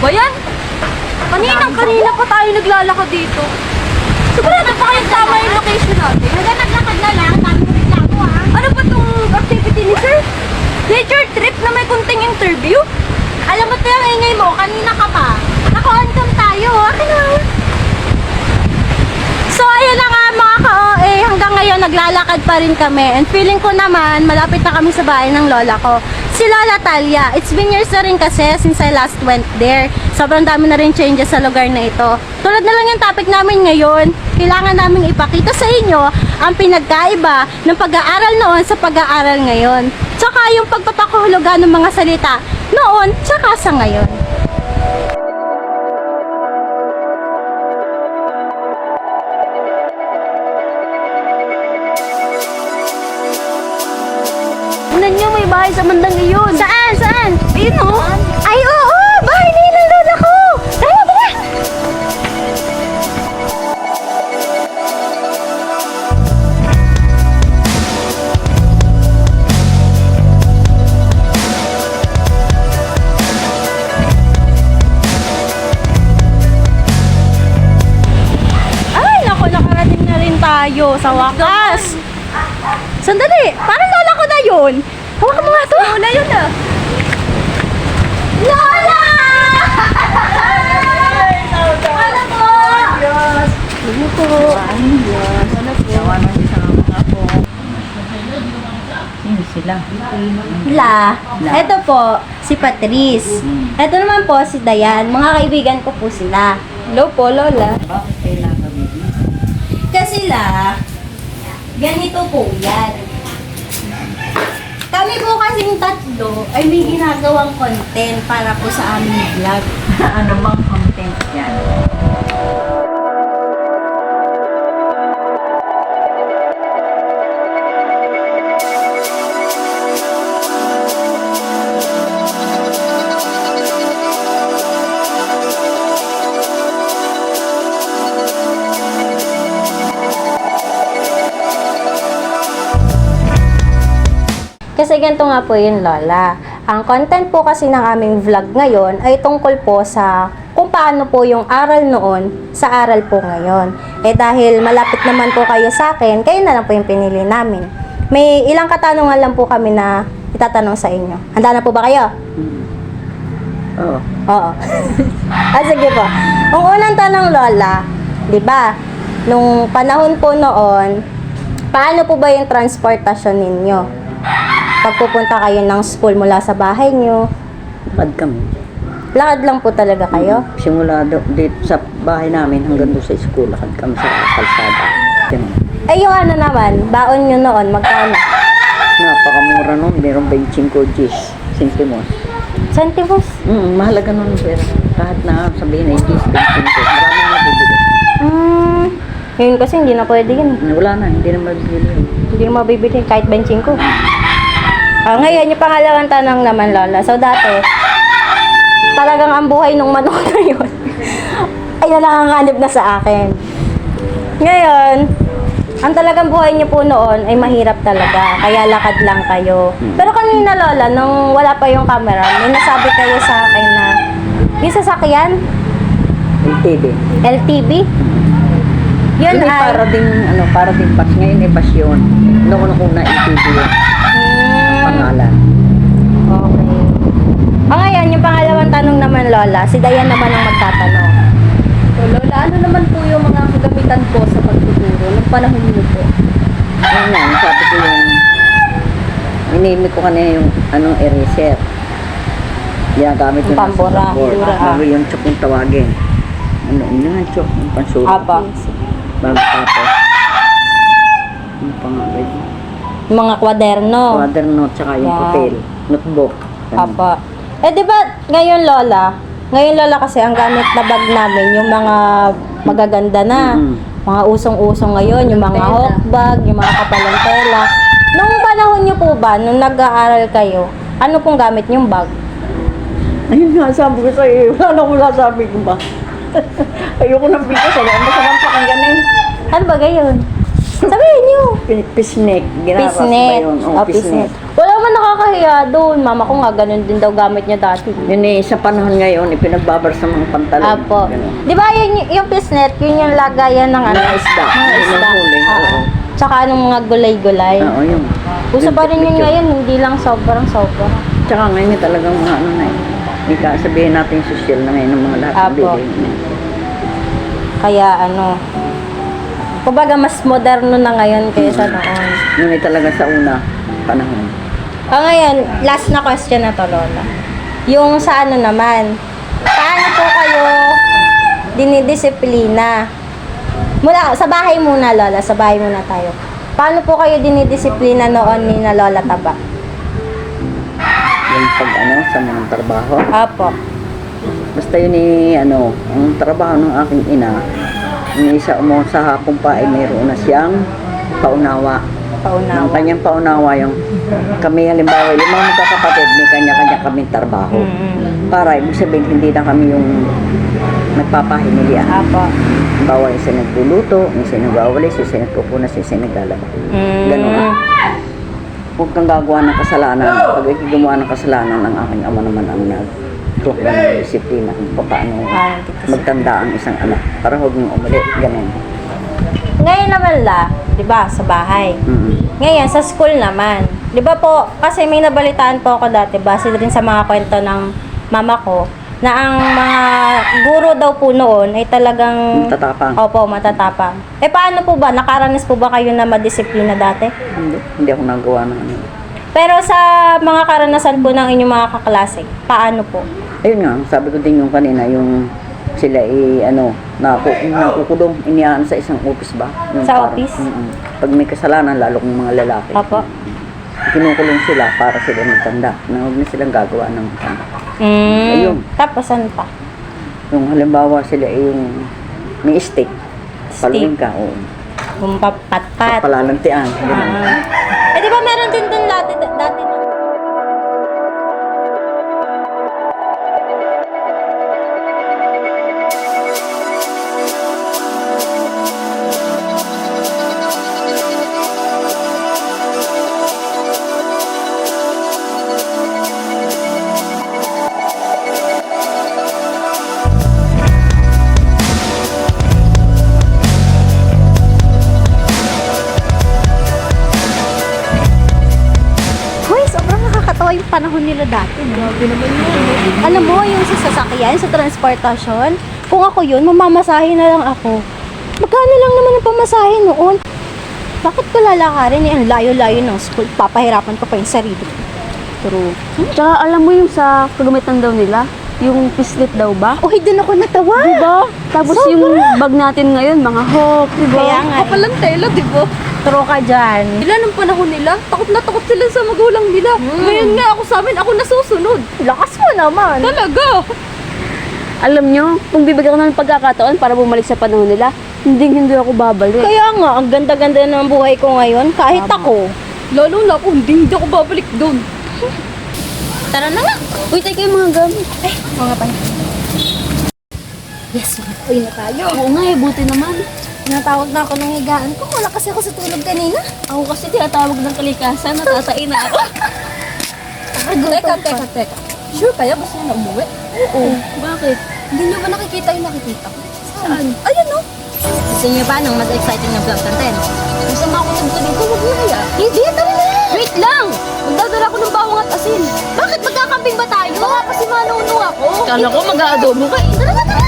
ba yan? Kanina pa tayo naglalakad dito. Sigurado pa kayo tama yung location natin. Naglakad na lang, sabi mo rin ako ha. Ano ba itong activity ni sir? Nature trip na may kunting interview? Alam mo ito yung ingay mo, kanina ka pa. Naka-on cam tayo, akin na. So ayun na nga mga ka-OA, hanggang ngayon naglalakad pa rin kami. And feeling ko naman, malapit na kami sa bahay ng lola ko. Si Lola Talia, it's been years na rin kasi since I last went there. Sobrang dami na rin changes sa lugar na ito. Tulad na lang yung topic namin ngayon, kailangan namin ipakita sa inyo ang pinagkaiba ng pag-aaral noon sa pag-aaral ngayon. Tsaka yung pagpapakahulugan ng mga salita noon tsaka sa ngayon. Tingnan nyo, may bahay sa bandang iyon. Saan? Saan? Ayun o. Ay, oo! Bahay na yun ang lola ko! Tara, tara! Ay, naku, nakarating na rin tayo sa wakas. Sandali, parang lola ko na yun. Hawakan mo nga ito. Lola yun ah. Lola! Ano po? Ano po? Sino sila? Ito po, si Patrice. Ito naman po, si Dayan. Mga kaibigan ko po sila. Hello po, lola. Bakit kailangan baby? Kasi ganito po yan. Kami po kasing tatlo ay may ginagawang content para po sa aming vlog. Ano bang content yan? Kasi ganito nga po yun, Lola. Ang content po kasi ng aming vlog ngayon ay tungkol po sa kung paano po yung aral noon sa aral po ngayon. Eh dahil malapit naman po kayo sa akin, kayo na lang po yung pinili namin. May ilang katanungan lang po kami na itatanong sa inyo. Handa na po ba kayo? Oo. Oo. Sige po. Ang unang tanong, Lola, di ba, nung panahon po noon, paano po ba yung transportasyon ninyo? Pagpupunta kayo ng school mula sa bahay nyo, Lakad kami. lakad lang po talaga kayo? Simula dito sa bahay namin hanggang doon sa school, lakad kami sa kalsada. Ganun. Eh yung ano naman, baon nyo noon, magkano? Napakamura nun, mayroong 25 Gs, centimos. Centimos? Mahalaga nun pero kahit na sabihin ay Gs, 25. Marami na mabibili. Ngayon kasi hindi na pwede yun. Wala na, hindi na mabibili. Hindi na mabibili kahit 25. Ngayon, yung pangalawang tanong naman, Lola. So, dati, talagang ang buhay nung manok na yun ay nanganganib na sa akin. Ngayon, ang talagang buhay niyo po noon ay mahirap talaga. Kaya lakad lang kayo. Pero kanina, Lola, nung wala pa yung camera, may nasabi kayo sa akin na yung sasakyan, LTV. LTV, yun Yun ay ay... para ding bus. Ngayon ay bus yun. Noon na LTV yun. Pangalan. Okay. Ngayon, yung pangalawang tanong naman, Lola, si Dayan naman ang magtatanong. So, lola, ano naman po yung mga kagamitan po sa pagtuturo ng panahon niyo po? Ayun nga, sabi ko yung inimik ko kanina yung eraser. Ginagamit Yung yung pambura. Bago yung chok yung tawagin. Ano nga chok? Yung pansulat. Apa. Bago tapos. Yung pangalan. Yung mga kwaderno. Quaderno, tsaka yung Yan. papel. Notebook. Ganun. Apa. Eh, di ba, ngayon, Lola, kasi ang gamit na bag namin, yung mga magaganda na. Mga usong-usong ngayon, yung mga Tela. hawk bag, yung mga kapalang tela. Nung panahon niyo po ba, nung nag-aaral kayo, ano pong gamit yung bag? Ayun nga, sabi ko sa'yo. Wala na akong sasabi ko ba? Ayoko ng bigas. Masarang pakinggan eh. Ano ba gayon? Sabihin niyo. Pisnek. Ginabas ba Pisnet. yun? Oh, pisnet. Wala man nakakahiya doon. Mama ko nga, ganun din daw gamit niya dati. Yun eh, sa panahon ngayon, ipinagbabar sa mga pantalon. Apo. Ganun. Di ba yung pisnet, yun yung lagayan ng ano? Mga isda. Mga Yun isda. ang huli, Ah, oo. Tsaka anong mga gulay-gulay. Oo, yun. Uso pa rin yun Medyo- ngayon, hindi lang sobrang. Tsaka ngayon talagang mga ano na eh. Ika, sabihin natin social na ngayon ng mga lahat. ng Apo. bigay. Kaya ano, kumbaga mas moderno na ngayon kaysa noon. Yun ay talaga sa una panahon. Ngayon, last na question na to, Lola. Yung sa ano naman, paano po kayo dinidisiplina? Mula, sa bahay muna, Lola. Sa bahay muna tayo. Paano po kayo dinidisiplina noon ni na Lola Taba? Yung pag ano, sa mga trabaho. Apo. Basta yun eh, ano, ang trabaho ng aking ina, yung isa mo sa hapon pa ay mayroon na siyang paunawa. Ng Paunawa. kanyang paunawa yung kami halimbawa, yung mga magkakapatid, may kanya-kanya kaming trabaho. Para ibig sabihin, hindi na kami yung nagpapahinilian. Apo. Halimbawa, isa nagluluto, isa nagwawalis, isa nagpupunas, isa naglalaba. Ganun. Huwag kang gagawa ng kasalanan. Pag ikaw gumawa ng kasalanan, ang aking ama naman ang nagtuwa ng disiplina kung paano magtanda ang isang anak. Para huwag mong umali. Ganun. Ngayon naman di ba, sa bahay. Ngayon, sa school naman. Di ba po, kasi may nabalitaan po ako dati, base rin sa mga kwento ng mama ko, na ang mga guro daw po noon ay talagang... Matatapang. Opo, matatapang. Paano po ba? Nakaranas po ba kayo na madisiplina dati? Hindi ako nagawa ng ano. Pero sa mga karanasan po ng inyong mga kaklase, paano po? Ayun nga, sabi ko din yung kanina, yung sila nakukulong, iniyaan sa isang office ba? Yung Sa office? Pag may kasalanan, lalo kung mga lalaki. Opo. Kinukulong sila para sila magtanda. Na huwag na silang gagawa ng tanda. Ayun. Tapos ano pa? Yung halimbawa sila ay yung may steak. Paluin ka, oo. Kung papatpat. Palalantian. Ganun. Di ba meron din dun dati na... Hoy, sobrang nakakatawa yung panahon nila dati. Grabe naman yun. Alam mo, yung sa sasakyan, sa transportasyon, kung ako yun, mamamasahe na lang ako. Magkano lang naman ang pamasahe noon? Bakit ko lalakarin? Ang layo-layo ng school. Papahirapan ko pa yung sarili ko. True. Tsaka alam mo yung sa kagamitan daw nila, yung pislit daw ba? Uy, dun ako natawa. Diba? Tapos yung bag natin ngayon, mga hawk, diba? Kaya nga. Kapalang tela, di ba? True ka dyan. Sila nung panahon nila, takot na takot sila sa magulang nila. Ngayon nga ako sa amin, ako nasusunod. Lakas mo naman. Talaga. Alam nyo, kung bibigyan ko ng pagkakataon para bumalik sa panahon nila, hindi ako babalik. Kaya nga, ang ganda-ganda ng buhay ko ngayon, kahit ako. Lalo na ako, hindi ako babalik doon. Tara na nga. Uy, tayo kayo mga gamit. Mga pa. Yes, uwi na tayo. Oo nga eh, buti naman. Natawag na ako ng higaan ko. Wala kasi ako sa tulog kanina. Ako kasi tinatawag ng kalikasan, natatain na ako. Teka. Sure kaya gusto niyo na umuwi? Oo, bakit? Hindi niyo ba nakikita yung nakikita ko? Saan? Ayun no. Gusto niyo ba ng mas exciting na vlog content? Gusto mo ako tugtugin ko, wag na kaya. Hindi, tara na! Wait lang! Magdadala ko ng bawang at asin. Bakit magkakamping ba tayo? Baka kasi manuno ako. Kala ko mag-aadobo ka eh. Tara na, tara!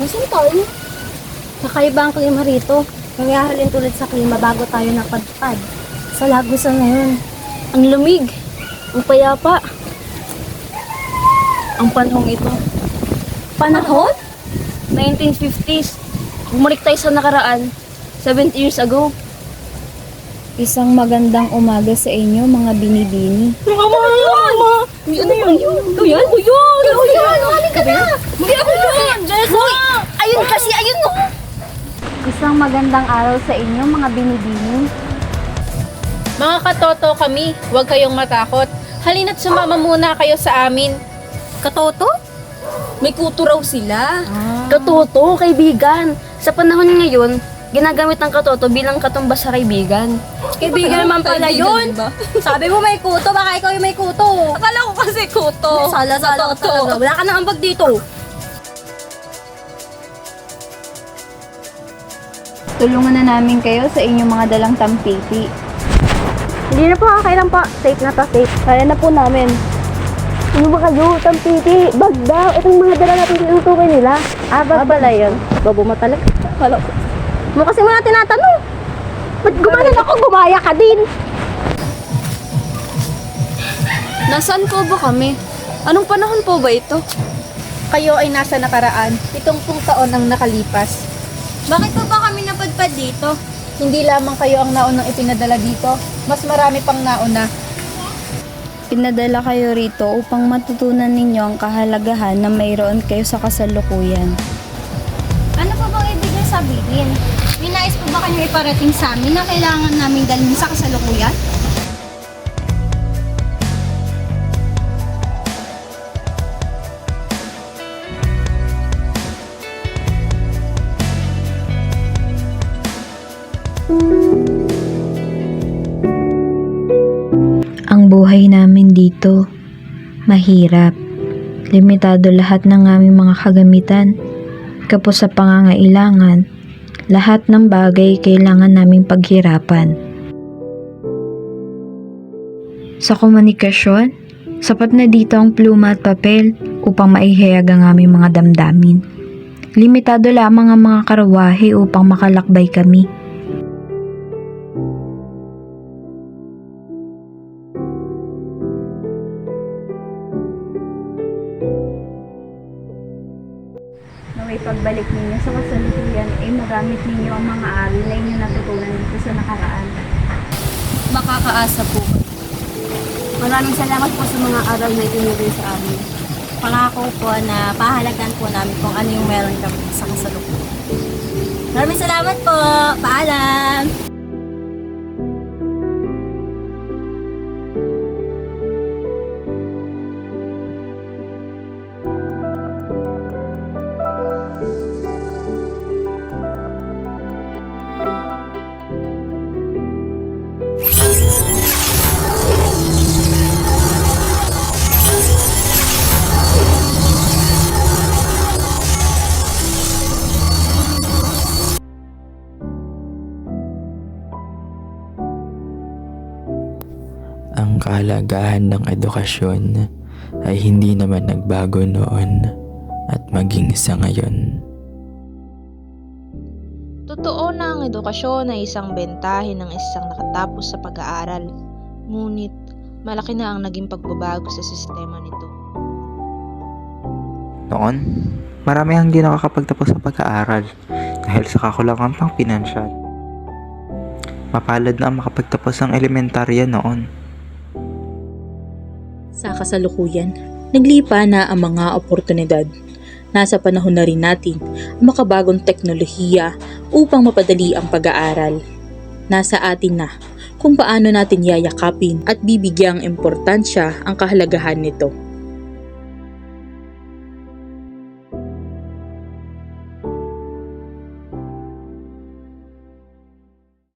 Nasaan tayo? Kakaiba ang klima rito. Nangyayalin tulad sa klima bago tayo napadpad. Sa Lagusan ngayon. Ang lamig, ang payapa. Ang panahong ito. Panahon? 1950s. Bumalik tayo sa nakaraan, 70 years ago. Isang magandang umaga sa inyo, mga binibini. Isang magandang araw sa inyo, mga binibini. Mga katoto kami, huwag kayong matakot. Halina't sumama muna kayo sa amin. Katoto? May kuto raw sila. Katoto, kaibigan. Sa panahon ngayon, ginagamit ang katoto bilang katumbas sa kaibigan. Kaibigan naman pala yun. Sabi mo may kuto, baka ikaw yung may kuto. Akala ko kasi kuto. Sala-sala ka talaga. Wala ka na ambag dito. Tulungan na namin kayo sa inyong mga dalang tampiti. Hindi na po, okay lang po. Safe na to, safe. Kaya na po namin. Ano ba kayo? Tampiti, bag daw. Itong mga dala natin tinutukoy nila. Bag pala yun. Bobo mo talaga. Halo. Mo kasi mo na tinatanong. Ba't gumanon ako, gumaya ka din? Nasaan po ba kami? Anong panahon po ba ito? Kayo ay nasa nakaraan. 70 taon ang nakalipas. Bakit po ba kami napadpad dito? Hindi lamang kayo ang naunang ipinadala dito. Mas marami pang nauna. Pinadala kayo rito upang matutunan ninyo ang kahalagahan na mayroon kayo sa kasalukuyan. Ano po bang ibig sabihin? May nais po ba kayong iparating sa amin na kailangan namin dalhin sa kasalukuyan? Ang buhay namin dito, mahirap. Limitado lahat ng aming mga kagamitan. Kapos sa pangangailangan, lahat ng bagay kailangan naming paghirapan. Sa komunikasyon, sapat na dito ang pluma at papel upang maihayag ang aming mga damdamin. Limitado lamang ang mga karawahe upang makalakbay kami. Naway pagbalik ninyo sa kasalukuyan ay magamit ninyo ang mga aral na inyo natutunan dito sa nakaraan. Makakaasa po. Maraming salamat po sa mga aral na itinuturo sa amin. Pangako po na pahalagan po namin kung ano yung meron kami sa kasalukuyan. Maraming salamat po. Paalam! Ang kahalagahan ng edukasyon ay hindi naman nagbago noon at maging sa ngayon. Totoo na ang edukasyon ay isang bentahe ng isang nakatapos sa pag-aaral, ngunit malaki na ang naging pagbabago sa sistema nito. Noon, marami ang hindi nakakapagtapos sa pag-aaral dahil sa kakulangan pang pinansyal. Mapalad na ang makapagtapos ng elementarya noon. Sa kasalukuyan, naglipa na ang mga oportunidad. Nasa panahon na rin natin ang makabagong teknolohiya upang mapadali ang pag-aaral. Nasa atin na kung paano natin yayakapin at bibigyang importansya ang kahalagahan nito.